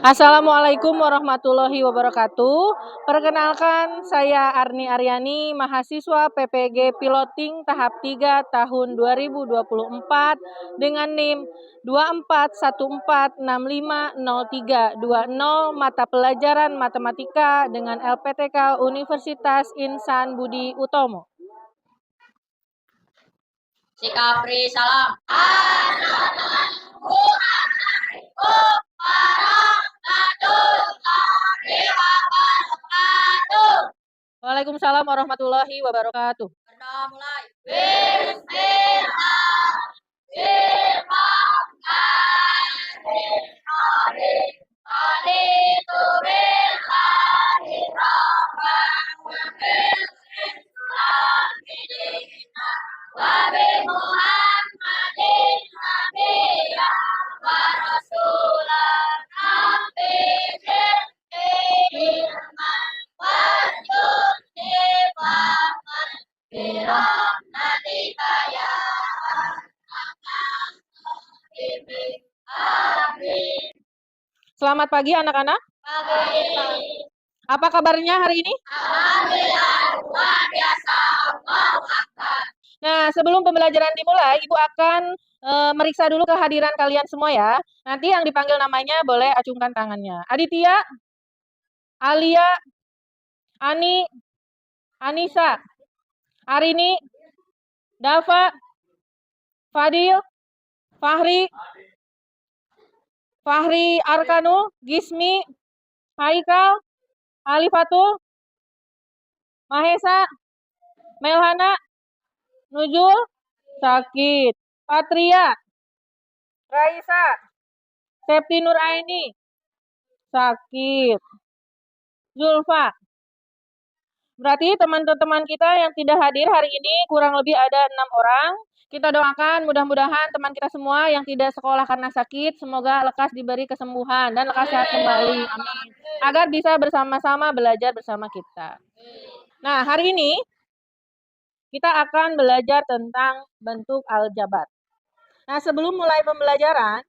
Assalamualaikum warahmatullahi wabarakatuh. Perkenalkan, saya Arni Aryani, mahasiswa PPG Piloting tahap 3 tahun 2024 dengan NIM 2414650320 mata pelajaran matematika dengan LPTK Universitas Insan Budi Utomo. Sikapri salam. Waalaikumsalam warahmatullahi wabarakatuh. Kita mulai. Selamat pagi anak-anak. Apa kabarnya hari ini? Nah, sebelum pembelajaran dimulai, Ibu akan meriksa dulu kehadiran kalian semua ya. Nanti yang dipanggil namanya boleh acungkan tangannya. Aditya, Alia, Ani, Anissa, Arini, Dava, Fadil, Fahri Arkanul, Gismi, Haikal, Alifatul, Mahesa, Melhana, Nujul, Sakit, Patria, Raisa, Septi Nuraini, Sakit, Zulfa. Berarti teman-teman kita yang tidak hadir hari ini kurang lebih ada 6 orang. Kita doakan mudah-mudahan teman kita semua yang tidak sekolah karena sakit, semoga lekas diberi kesembuhan dan lekas sehat kembali. Amin. Agar bisa bersama-sama belajar bersama kita. Nah, hari ini kita akan belajar tentang bentuk aljabar. Nah, sebelum mulai pembelajaran,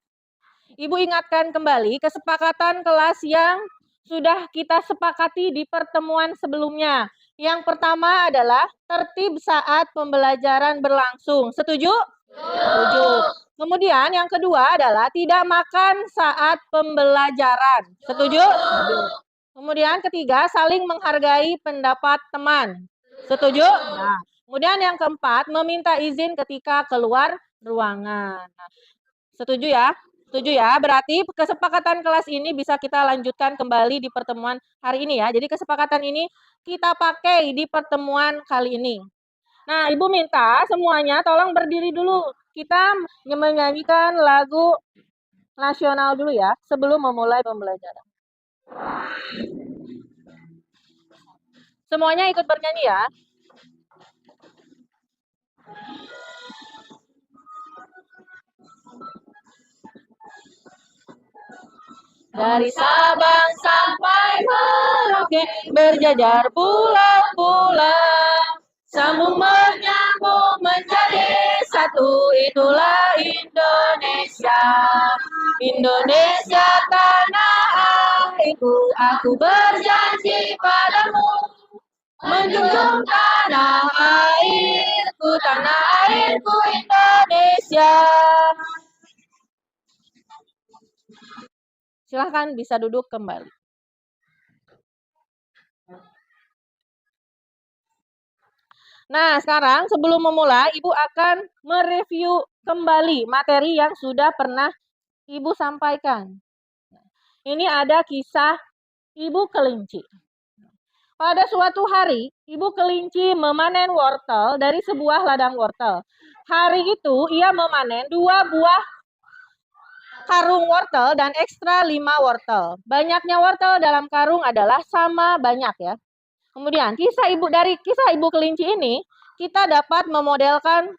Ibu ingatkan kembali kesepakatan kelas yang sudah kita sepakati di pertemuan sebelumnya. Yang pertama adalah tertib saat pembelajaran berlangsung. Setuju? Setuju. Kemudian yang kedua adalah tidak makan saat pembelajaran. Setuju? Setuju. Kemudian ketiga, saling menghargai pendapat teman. Setuju? Nah, kemudian yang keempat, meminta izin ketika keluar ruangan. Setuju ya? Setuju ya? Berarti kesepakatan kelas ini bisa kita lanjutkan kembali di pertemuan hari ini ya. Jadi kesepakatan ini kita pakai di pertemuan kali ini. Nah, Ibu minta semuanya tolong berdiri dulu. Kita menyanyikan lagu nasional dulu ya sebelum memulai pembelajaran. Semuanya ikut bernyanyi ya. Dari Sabang sampai Merauke berjajar pulau-pulau, sambung menyambung menjadi satu, itulah Indonesia. Indonesia tanah airku, aku berjanji padamu, menjunjung tanah airku Indonesia. Silahkan bisa duduk kembali. Nah, sekarang sebelum memulai, Ibu akan mereview kembali materi yang sudah pernah Ibu sampaikan. Ini ada kisah Ibu Kelinci. Pada suatu hari, Ibu Kelinci memanen wortel dari sebuah ladang wortel. Hari itu, ia memanen 2 buah karung wortel dan ekstra 5 wortel. Banyaknya wortel dalam karung adalah sama banyak ya. Kemudian dari kisah Ibu Kelinci ini kita dapat memodelkan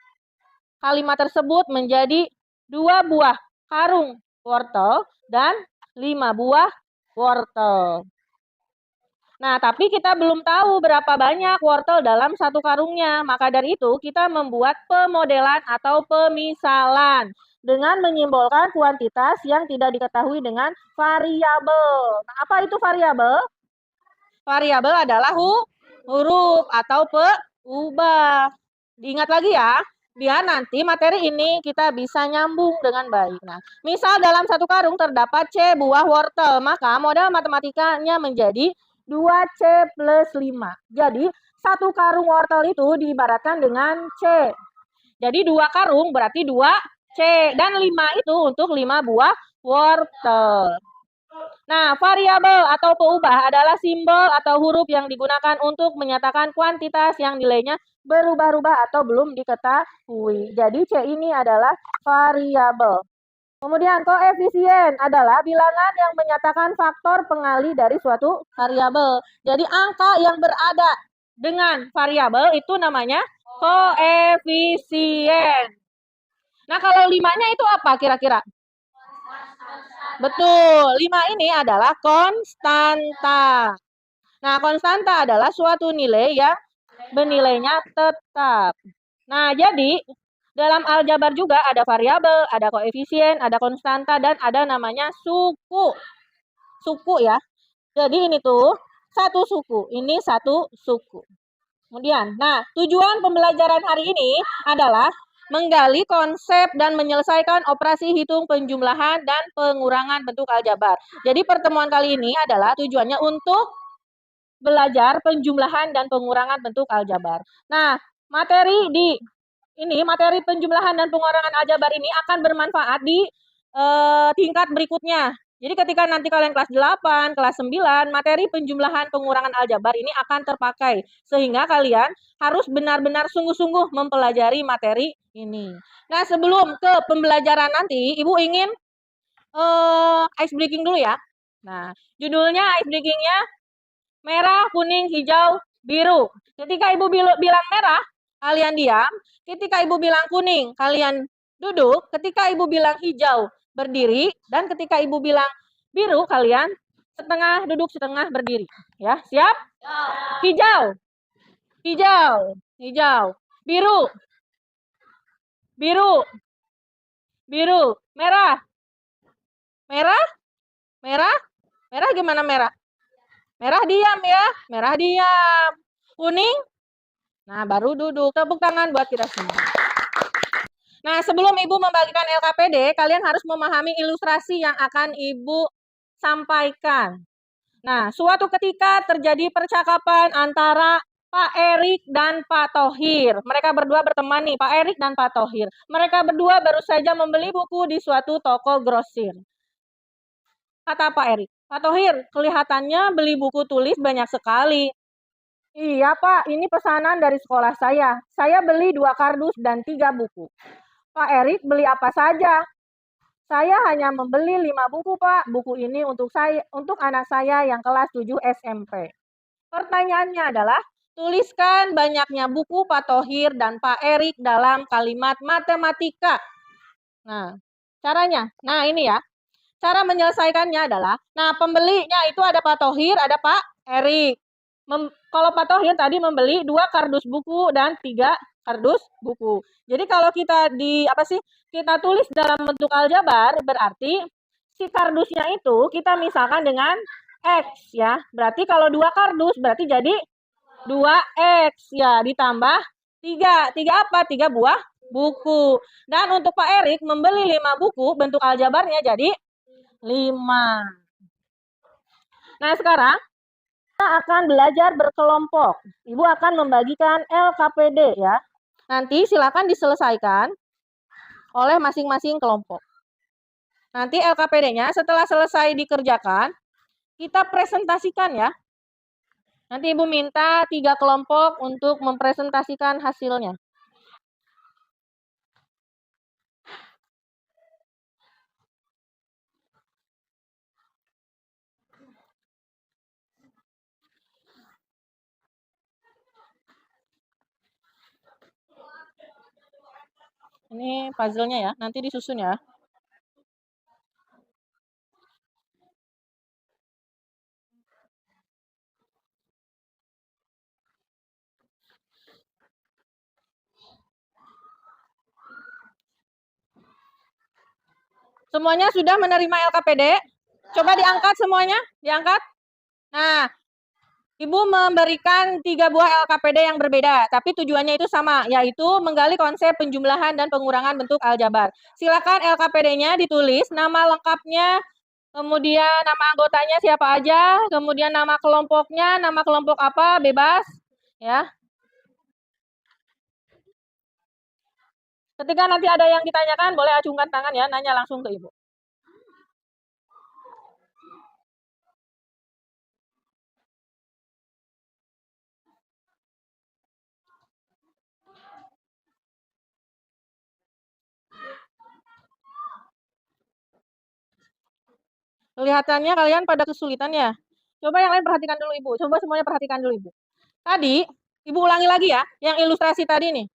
kalimat tersebut menjadi 2 buah karung wortel dan 5 buah wortel. Nah, tapi kita belum tahu berapa banyak wortel dalam satu karungnya. Maka dari itu kita membuat pemodelan atau pemisalan. dengan menyimbolkan kuantitas yang tidak diketahui dengan variabel. Nah, apa itu variabel? Variabel adalah huruf atau peubah. Diingat lagi ya, biar nanti materi ini kita bisa nyambung dengan baik. Nah, misal dalam satu karung terdapat C buah wortel, maka modal matematikanya menjadi 2C plus 5. Jadi, satu karung wortel itu diibaratkan dengan C. Jadi 2 karung berarti 2C. Dan 5 itu untuk 5 buah wortel. Nah, variabel atau peubah adalah simbol atau huruf yang digunakan untuk menyatakan kuantitas yang nilainya berubah-ubah atau belum diketahui. Jadi C ini adalah variabel. Kemudian koefisien adalah bilangan yang menyatakan faktor pengali dari suatu variabel. Jadi angka yang berada dengan variabel itu namanya koefisien. Nah, kalau 5-nya itu apa kira-kira? Betul, 5 ini adalah konstanta. Nah, konstanta adalah suatu nilai yang bernilainya tetap. Nah, jadi dalam aljabar juga ada variabel, ada koefisien, ada konstanta, dan ada namanya suku. Suku ya. Jadi ini tuh satu suku, ini satu suku. Kemudian, nah tujuan pembelajaran hari ini adalah menggali konsep dan menyelesaikan operasi hitung penjumlahan dan pengurangan bentuk aljabar. Jadi pertemuan kali ini adalah tujuannya untuk belajar penjumlahan dan pengurangan bentuk aljabar. Nah, materi penjumlahan dan pengurangan aljabar ini akan bermanfaat di tingkat berikutnya. Jadi ketika nanti kalian kelas 8, kelas 9, materi penjumlahan pengurangan aljabar ini akan terpakai. Sehingga kalian harus benar-benar sungguh-sungguh mempelajari materi ini. Nah, sebelum ke pembelajaran nanti, Ibu ingin ice breaking dulu ya. Nah, judulnya ice breakingnya merah, kuning, hijau, biru. Ketika Ibu bilang merah, kalian diam. Ketika Ibu bilang kuning, kalian duduk. Ketika Ibu bilang hijau, berdiri. Dan ketika Ibu bilang biru, kalian setengah duduk, setengah berdiri. Ya, siap? Hijau. Hijau. Hijau. Biru. Biru. Biru. Merah. Merah. Merah. Merah gimana merah? Merah diam ya. Merah diam. Kuning. Nah, baru duduk. Tepuk tangan buat kita semua. Nah, sebelum Ibu membagikan LKPD, kalian harus memahami ilustrasi yang akan Ibu sampaikan. Nah, suatu ketika terjadi percakapan antara Pak Erik dan Pak Thohir. Mereka berdua berteman nih, Pak Erik dan Pak Thohir. Mereka berdua baru saja membeli buku di suatu toko grosir. Kata Pak Erik, Pak Thohir, kelihatannya beli buku tulis banyak sekali. Iya Pak, ini pesanan dari sekolah saya. Saya beli 2 kardus dan 3 buku. Pak Erik beli apa saja? Saya hanya membeli 5 buku Pak. Buku ini untuk anak saya yang kelas 7 SMP. Pertanyaannya adalah, tuliskan banyaknya buku Pak Thohir dan Pak Erik dalam kalimat matematika. Nah, caranya. Nah, ini ya. Cara menyelesaikannya adalah, nah pembelinya itu ada Pak Thohir, ada Pak Erik. Kalau Pak Thohir tadi membeli 2 kardus buku dan 3 kardus buku. Jadi kalau kita kita tulis dalam bentuk aljabar, berarti si kardusnya itu kita misalkan dengan X ya. Berarti kalau 2 kardus berarti jadi 2X ya, ditambah 3. 3 apa? 3 buah buku. Dan untuk Pak Erik membeli 5 buku, bentuk aljabarnya jadi 5. Nah, sekarang kita akan belajar berkelompok. Ibu akan membagikan LKPD ya. Nanti silakan diselesaikan oleh masing-masing kelompok. Nanti LKPD-nya setelah selesai dikerjakan, kita presentasikan ya. Nanti Ibu minta 3 kelompok untuk mempresentasikan hasilnya. Ini puzzle-nya ya, nanti disusun ya. Semuanya sudah menerima LKPD? Coba diangkat semuanya, diangkat. Nah, Ibu memberikan 3 buah LKPD yang berbeda, tapi tujuannya itu sama, yaitu menggali konsep penjumlahan dan pengurangan bentuk aljabar. Silakan LKPD-nya ditulis, nama lengkapnya, kemudian nama anggotanya siapa aja, kemudian nama kelompoknya, nama kelompok apa, bebas, ya. Ketika nanti ada yang ditanyakan, boleh acungkan tangan ya, nanya langsung ke Ibu. Kelihatannya kalian pada kesulitan ya. Coba yang lain perhatikan dulu Ibu. Coba semuanya perhatikan dulu Ibu. Tadi, Ibu ulangi lagi ya, yang ilustrasi tadi nih.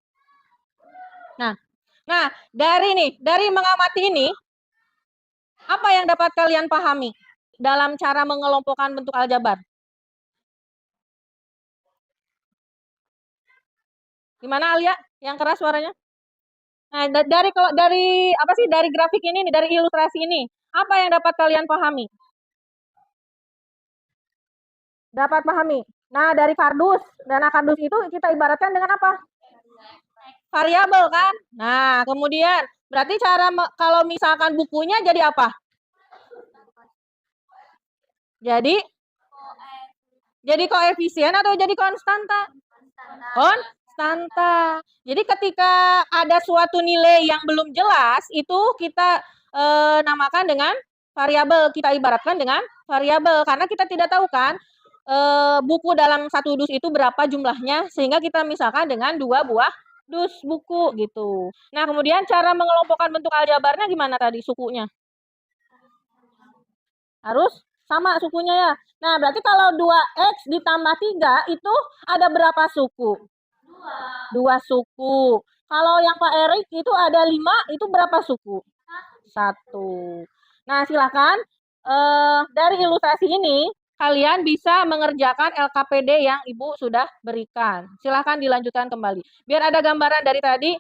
Nah, dari mengamati ini, apa yang dapat kalian pahami dalam cara mengelompokkan bentuk aljabar? Gimana Alia? Yang keras suaranya? Nah, dari grafik ini nih, dari ilustrasi ini, apa yang dapat kalian pahami? Dapat pahami. Nah, dari kardus. Dana kardus itu kita ibaratkan dengan apa? Variabel kan? Nah, kemudian berarti kalau misalkan bukunya jadi apa? Jadi koefisien atau jadi konstanta? Konstanta. Jadi ketika ada suatu nilai yang belum jelas, itu kita namakan dengan variabel. Kita ibaratkan dengan variabel karena kita tidak tahu kan buku dalam satu dus itu berapa jumlahnya, sehingga kita misalkan dengan 2 buah dus buku gitu. Nah, kemudian cara mengelompokkan bentuk aljabarnya gimana tadi sukunya? Harus sama sukunya ya. Nah, berarti kalau 2x ditambah 3 itu ada berapa suku? 2 suku. Kalau yang Pak Erik itu ada 5, itu berapa suku? 1. Nah, silakan dari ilustrasi ini kalian bisa mengerjakan LKPD yang Ibu sudah berikan. Silakan dilanjutkan kembali. Biar ada gambaran dari tadi,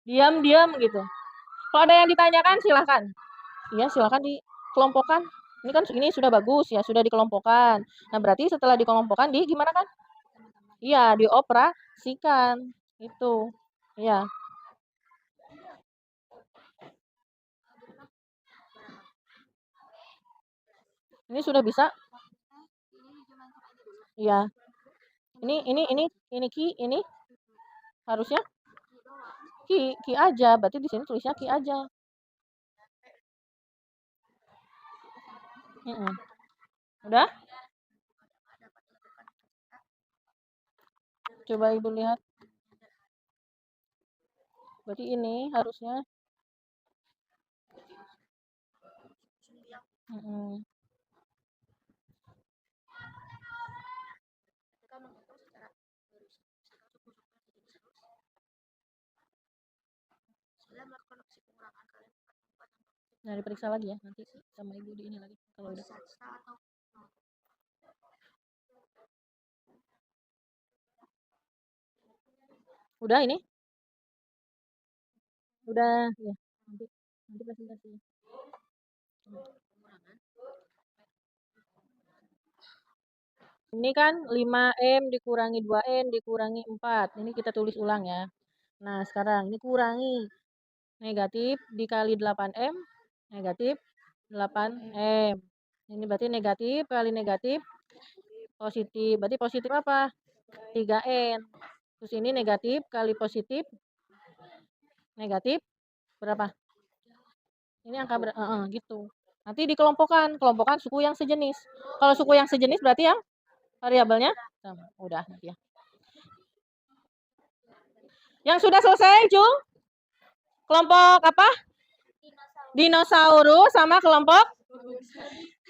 diam-diam gitu. Kalau ada yang ditanyakan silakan. Iya, silakan dikelompokkan. Ini kan ini sudah bagus ya, sudah dikelompokkan. Nah, berarti setelah dikelompokkan gimana kan? Iya, dioperasikan. Itu. Iya. Ini sudah bisa? Iya. Ini ki, ini harusnya ki aja. Berarti di sini tulisnya ki aja. Udah? Coba Ibu lihat. Berarti ini harusnya. Nah, diperiksa lagi ya nanti sama Ibu di ini lagi kalau udah. Udah ini? Udah ya. Nanti presentasi. Ini kan 5M dikurangi 2N dikurangi 4. Ini kita tulis ulang ya. Nah, sekarang ini kurangi. Negatif dikali 8M, negatif 8M. Ini berarti negatif kali negatif, positif. Berarti positif apa? 3N. Terus ini negatif kali positif, negatif berapa? Ini angka gitu. Nanti dikelompokkan, kelompokkan suku yang sejenis. Kalau suku yang sejenis berarti yang variabelnya sama. Udah nanti ya. Yang sudah selesai, Cung? Kelompok apa? Dinosaurus sama kelompok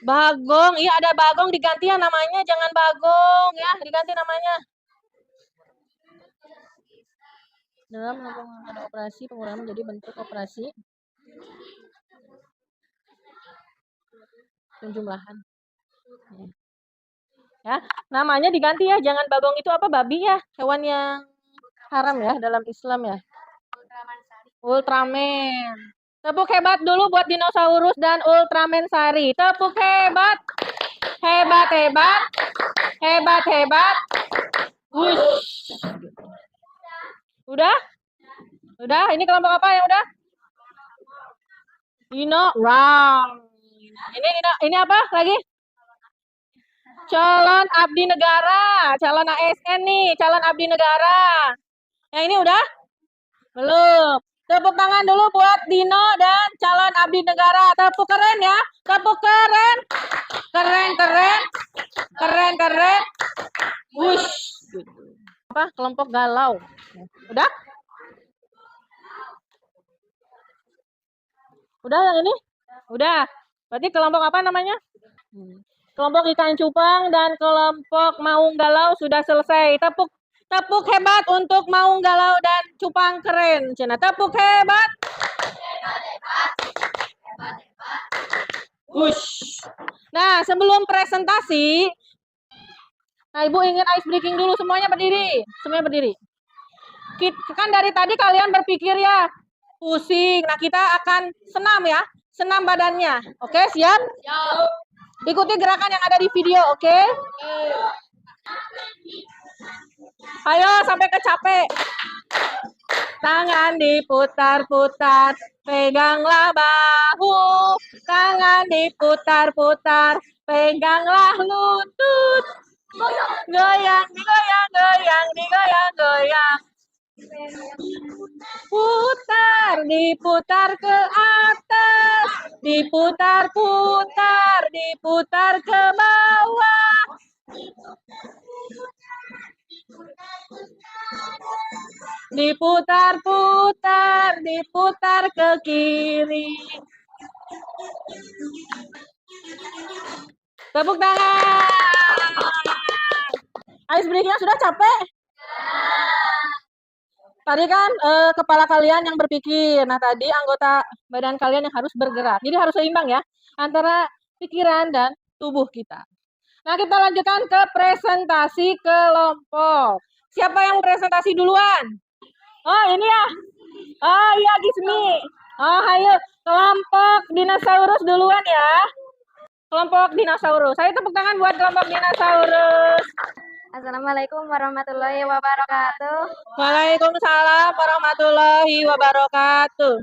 bagong. Iya, ada bagong diganti ya namanya, jangan bagong ya, diganti namanya. Dalam ada operasi pengurangan menjadi bentuk operasi penjumlahan. Ya, namanya diganti ya, jangan bagong itu apa, babi ya, hewan yang haram ya dalam Islam ya. Ultraman. Tepuk hebat dulu buat dinosaurus dan Ultraman Sari. Tepuk hebat. Hebat, hebat. Hebat, hebat. Wush. Udah? Udah? Ini kelompok apa yang udah? Dino. Wow. Ini apa lagi? Calon abdi negara. Calon ASN nih. Calon abdi negara. Yang ini udah? Belum. Tepuk tangan dulu buat Dino dan calon abdi negara. Tepuk keren ya. Tepuk keren. Keren, keren. Keren, keren. Wush. Apa? Kelompok galau. Udah? Udah yang ini? Udah. Berarti kelompok apa namanya? Kelompok ikan cupang dan kelompok maung galau sudah selesai. Tepuk hebat untuk maung galau dan cupang keren. Cina tepuk hebat. Wush. Nah, sebelum presentasi, nah Ibu ingin ice breaking dulu, semuanya berdiri. Semuanya berdiri. Kan dari tadi kalian berpikir ya, pusing. Nah, kita akan senam ya. Senam badannya. Oke, siap? Siap. Ikuti gerakan yang ada di video, oke? Ayo sampai kecapek. Tangan diputar-putar, peganglah bahu. Tangan diputar-putar, peganglah lutut. Goyang, digoyang, goyang, digoyang, goyang. Putar, diputar ke atas, diputar-putar, diputar ke bawah. Diputar-putar, diputar ke kiri. Tepuk tangan. Ice breaking sudah capek? Tadi kan kepala kalian yang berpikir. Nah, tadi anggota badan kalian yang harus bergerak. Jadi harus seimbang ya antara pikiran dan tubuh kita. Nah, kita lanjutkan ke presentasi kelompok. Siapa yang presentasi duluan? Oh, ini ya. Oh, iya Gismi. Oh, ayo. Kelompok dinosaurus duluan ya. Kelompok dinosaurus. Saya tepuk tangan buat kelompok dinosaurus. Assalamualaikum warahmatullahi wabarakatuh. Waalaikumsalam warahmatullahi wabarakatuh.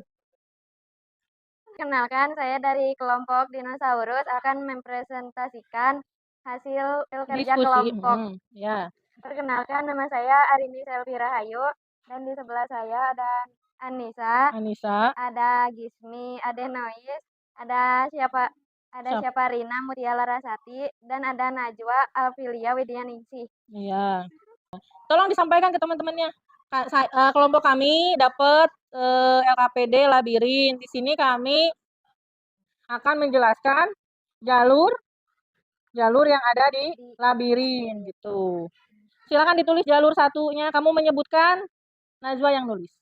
Kenalkan, saya dari kelompok dinosaurus akan mempresentasikan hasil kerja kelompok. Ya. Perkenalkan, nama saya Arini Selvi Rahayu, dan di sebelah saya ada Anissa, ada Gismi, ada Nois, ada Rina Mutia Larasati, dan ada Najwa Alfilia Widyaningsih. Iya. Tolong disampaikan ke teman-temannya. Kelompok kami dapat LKPD labirin. Di sini kami akan menjelaskan jalur yang ada di labirin gitu. Silakan ditulis jalur satunya. Kamu menyebutkan, Najwa yang nulis.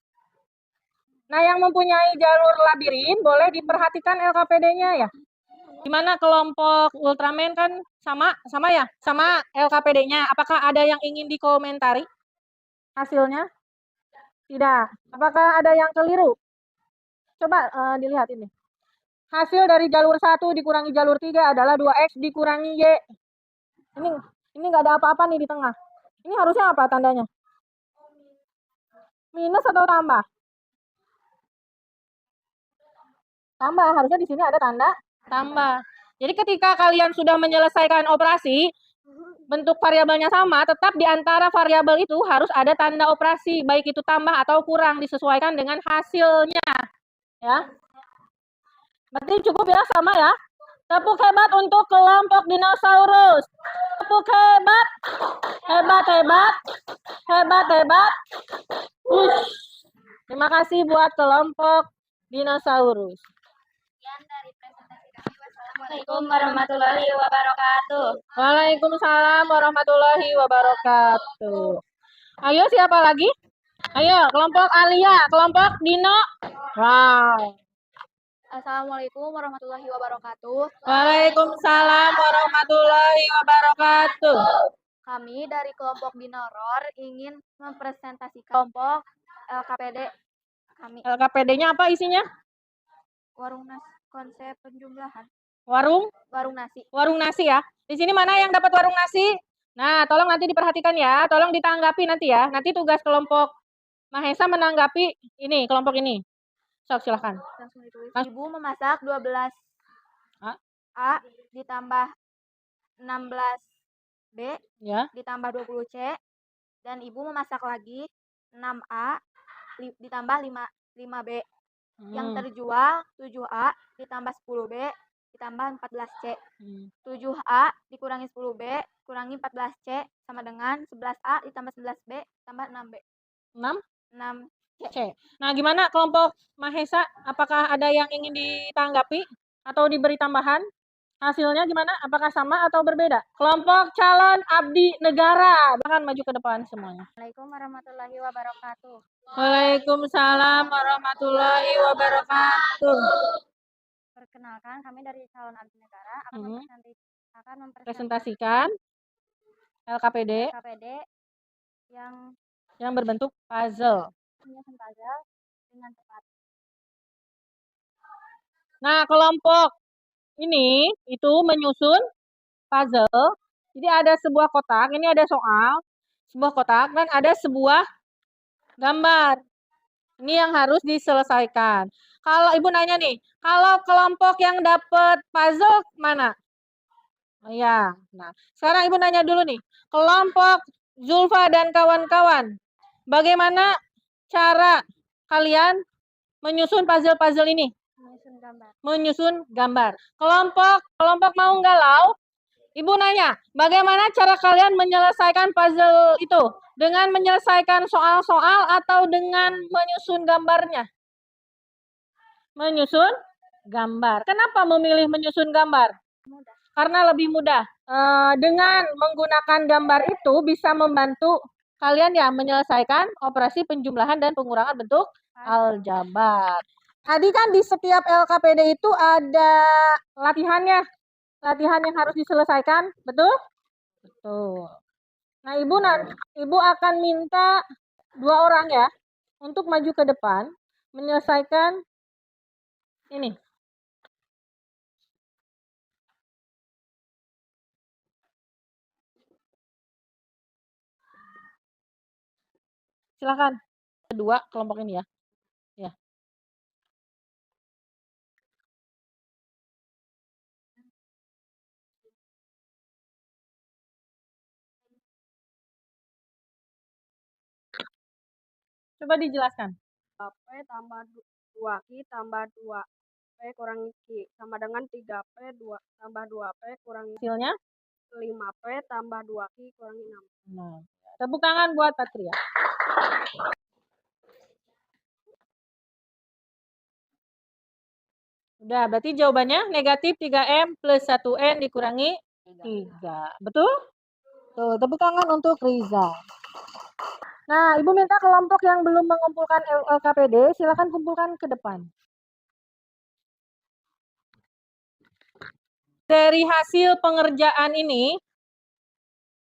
Nah, yang mempunyai jalur labirin boleh diperhatikan LKPD-nya ya. Gimana kelompok Ultraman kan sama ya? Sama LKPD-nya. Apakah ada yang ingin dikomentari hasilnya? Tidak. Apakah ada yang keliru? Coba dilihat ini. Hasil dari jalur 1 dikurangi jalur 3 adalah 2X dikurangi Y. Ini nggak ada apa-apa nih di tengah. Ini harusnya apa tandanya? Minus atau tambah? Tambah. Harusnya di sini ada tanda tambah. Jadi ketika kalian sudah menyelesaikan operasi, bentuk variabelnya sama, tetap di antara variabel itu harus ada tanda operasi, baik itu tambah atau kurang, disesuaikan dengan hasilnya. Ya. Berarti cukup ya, sama ya. Tepuk hebat untuk kelompok dinosaurus. Tepuk hebat. Hebat, hebat. Hebat, hebat. Terima kasih buat kelompok dinosaurus. Assalamualaikum warahmatullahi wabarakatuh. Waalaikumsalam warahmatullahi wabarakatuh. Ayo, siapa lagi? Ayo, kelompok Alia, kelompok Dino. Wow. Assalamualaikum warahmatullahi wabarakatuh. Waalaikumsalam warahmatullahi wabarakatuh. Kami dari kelompok Dinoror ingin mempresentasikan kelompok LKPD kami. LKPD-nya apa isinya? konsep penjumlahan. Warung nasi. Warung nasi ya. Di sini mana yang dapat warung nasi? Nah, tolong nanti diperhatikan ya. Tolong ditanggapi nanti ya. Nanti tugas kelompok Mahesa menanggapi ini, kelompok ini. Sok, silahkan. Langsung ditulis. Ibu memasak 12 A ditambah 16 B Ya. ditambah 20 C dan ibu memasak lagi 6 A ditambah 5 B. Yang terjual 7 A ditambah 10 B ditambah 14 C. 7 A dikurangi 10 B kurangi 14 C sama dengan 11 A ditambah 11 B tambah 6 B. 6 C. Nah, gimana kelompok Mahesa? Apakah ada yang ingin ditanggapi atau diberi tambahan? Hasilnya gimana? Apakah sama atau berbeda? Kelompok calon abdi negara. Bahkan maju ke depan semuanya. Assalamualaikum warahmatullahi wabarakatuh. Waalaikumsalam warahmatullahi wabarakatuh. Perkenalkan, kami dari calon abdi negara akan mempresentasikan LKPD yang berbentuk puzzle. Menyusun puzzle dengan tepat. Nah, kelompok ini itu menyusun puzzle. Jadi ada sebuah kotak, ini ada soal, sebuah kotak dan ada sebuah gambar. Ini yang harus diselesaikan. Kalau ibu nanya nih, kalau kelompok yang dapat puzzle mana? Oh ya. Nah, sekarang ibu nanya dulu nih, kelompok Zulfa dan kawan-kawan, bagaimana cara kalian menyusun puzzle-puzzle ini? Menyusun gambar. Kelompok mau galau? Ibu nanya, bagaimana cara kalian menyelesaikan puzzle itu? Dengan menyelesaikan soal-soal atau dengan menyusun gambarnya? Menyusun gambar. Kenapa memilih menyusun gambar? Mudah. Karena lebih mudah. Dengan menggunakan gambar itu bisa membantu kalian ya menyelesaikan operasi penjumlahan dan pengurangan bentuk aljabar. Tadi kan di setiap LKPD itu ada latihannya. Latihan yang harus diselesaikan, betul? Betul. Nah, ibu akan minta 2 orang ya untuk maju ke depan menyelesaikan ini. Silakan. Kedua kelompok ini ya. Ya. Coba dijelaskan. P tambah 2Q tambah 2P kurangi Q sama dengan 3P tambah 2P kurangi hasilnya 5P tambah 2Q kurangi 6. Nah, tepuk tangan buat Patria. Udah, berarti jawabannya negatif 3M plus 1N dikurangi 3. Betul? Tuh, tepuk tangan untuk Riza. Nah, ibu minta kelompok yang belum mengumpulkan LKPD, silakan kumpulkan ke depan. Dari hasil pengerjaan ini,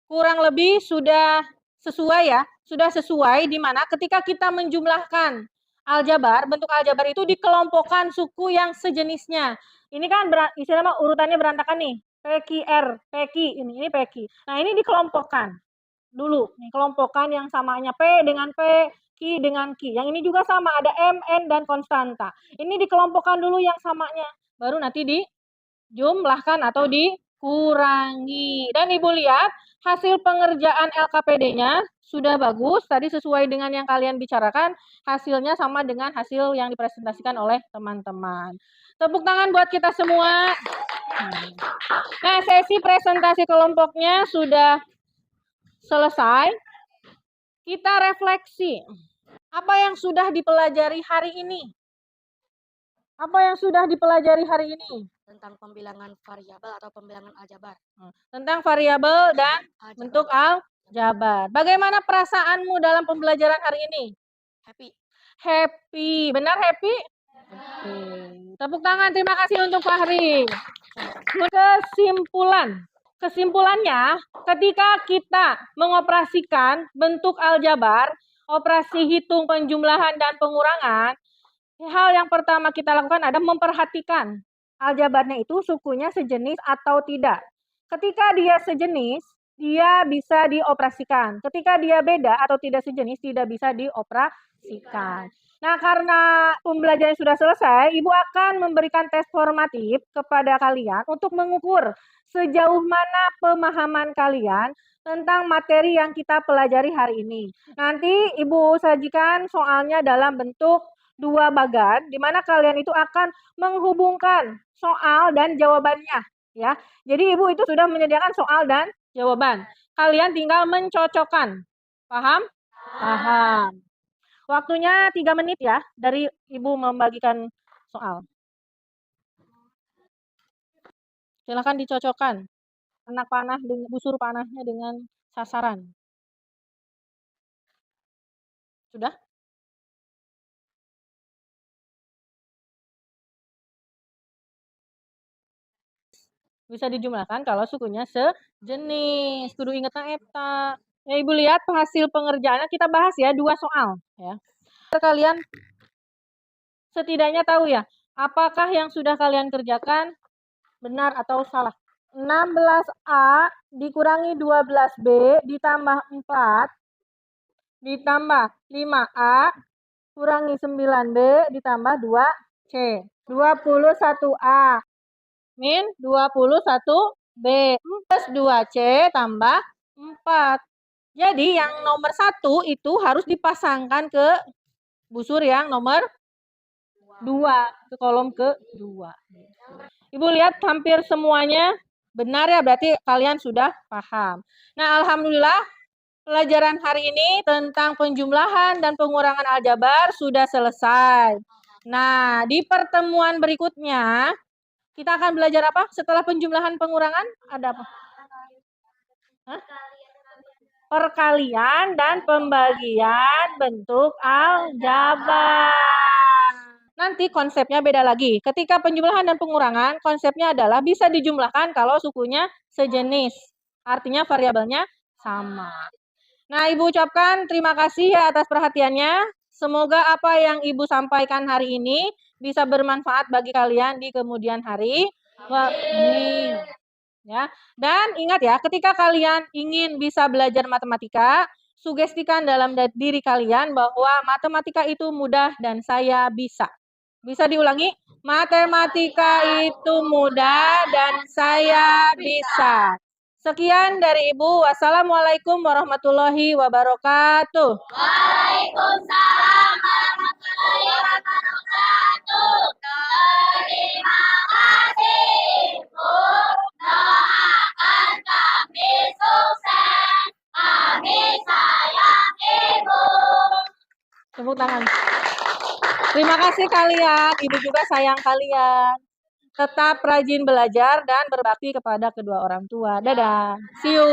kurang lebih sudah sesuai ya, sudah sesuai di mana ketika kita menjumlahkan aljabar, bentuk aljabar itu dikelompokkan suku yang sejenisnya. Ini kan istilahnya urutannya berantakan nih. PQR, PQ, ini PQ. Nah, ini dikelompokkan dulu. Nih, kelompokan yang samanya P dengan P, Q dengan Q. Yang ini juga sama, ada M, N, dan konstanta. Ini dikelompokkan dulu yang samanya. Baru nanti dijumlahkan atau dikurangi. Dan ibu lihat, hasil pengerjaan LKPD-nya sudah bagus. Tadi sesuai dengan yang kalian bicarakan, hasilnya sama dengan hasil yang dipresentasikan oleh teman-teman. Tepuk tangan buat kita semua. Nah, sesi presentasi kelompoknya sudah selesai. Kita refleksi. Apa yang sudah dipelajari hari ini? Apa yang sudah dipelajari hari ini? Tentang pembilangan variabel atau pembilangan aljabar. Tentang variabel dan bentuk aljabar. Bagaimana perasaanmu dalam pembelajaran hari ini? Happy. Happy. Benar happy? Happy. Tepuk tangan. Terima kasih untuk Fahri. Kesimpulannya, ketika kita mengoperasikan bentuk aljabar, operasi hitung penjumlahan dan pengurangan, hal yang pertama kita lakukan adalah memperhatikan aljabarnya itu sukunya sejenis atau tidak. Ketika dia sejenis, dia bisa dioperasikan. Ketika dia beda atau tidak sejenis, tidak bisa dioperasikan. Nah, karena pembelajaran sudah selesai, Ibu akan memberikan tes formatif kepada kalian untuk mengukur sejauh mana pemahaman kalian tentang materi yang kita pelajari hari ini. Nanti Ibu sajikan soalnya dalam bentuk 2 bagan, di mana kalian itu akan menghubungkan soal dan jawabannya, ya. Jadi Ibu itu sudah menyediakan soal dan jawaban. Kalian tinggal mencocokkan. Paham? Paham. Waktunya 3 menit ya, dari Ibu membagikan soal. Silakan dicocokkan. Anak panah dengan busur panahnya dengan sasaran. Sudah? Bisa dijumlahkan kalau sukunya sejenis. Kudu ingetna eta. Ya, Ibu lihat hasil pengerjaannya kita bahas ya 2 soal ya. Kalian setidaknya tahu ya, apakah yang sudah kalian kerjakan benar atau salah. 16A dikurangi 12B ditambah 4 ditambah 5A kurangi 9B ditambah 2C. 21A min 21B plus 2C tambah 4. Jadi yang nomor 1 itu harus dipasangkan ke busur yang nomor 2, ke kolom ke-2. Ibu lihat hampir semuanya benar ya, berarti kalian sudah paham. Nah, alhamdulillah pelajaran hari ini tentang penjumlahan dan pengurangan aljabar sudah selesai. Nah, di pertemuan berikutnya kita akan belajar apa? Setelah penjumlahan pengurangan ada apa? Hah? Perkalian dan pembagian bentuk aljabar. Nanti konsepnya beda lagi. Ketika penjumlahan dan pengurangan, konsepnya adalah bisa dijumlahkan kalau sukunya sejenis. Artinya variabelnya sama. Nah, Ibu ucapkan terima kasih ya atas perhatiannya. Semoga apa yang Ibu sampaikan hari ini bisa bermanfaat bagi kalian di kemudian hari. Amin. Ya. Dan ingat ya, ketika kalian ingin bisa belajar matematika, sugestikan dalam diri kalian bahwa matematika itu mudah dan saya bisa. Bisa diulangi? Matematika itu mudah dan saya bisa. Sekian dari Ibu. Wassalamualaikum warahmatullahi wabarakatuh. Waalaikumsalam warahmatullahi wabarakatuh. Terima kasih, Bu. Doakan kami sukses. Kami sayang Ibu. Tepuk tangan. Terima kasih kalian. Ibu juga sayang kalian. Tetap rajin belajar dan berbakti kepada kedua orang tua. Dadah. See you.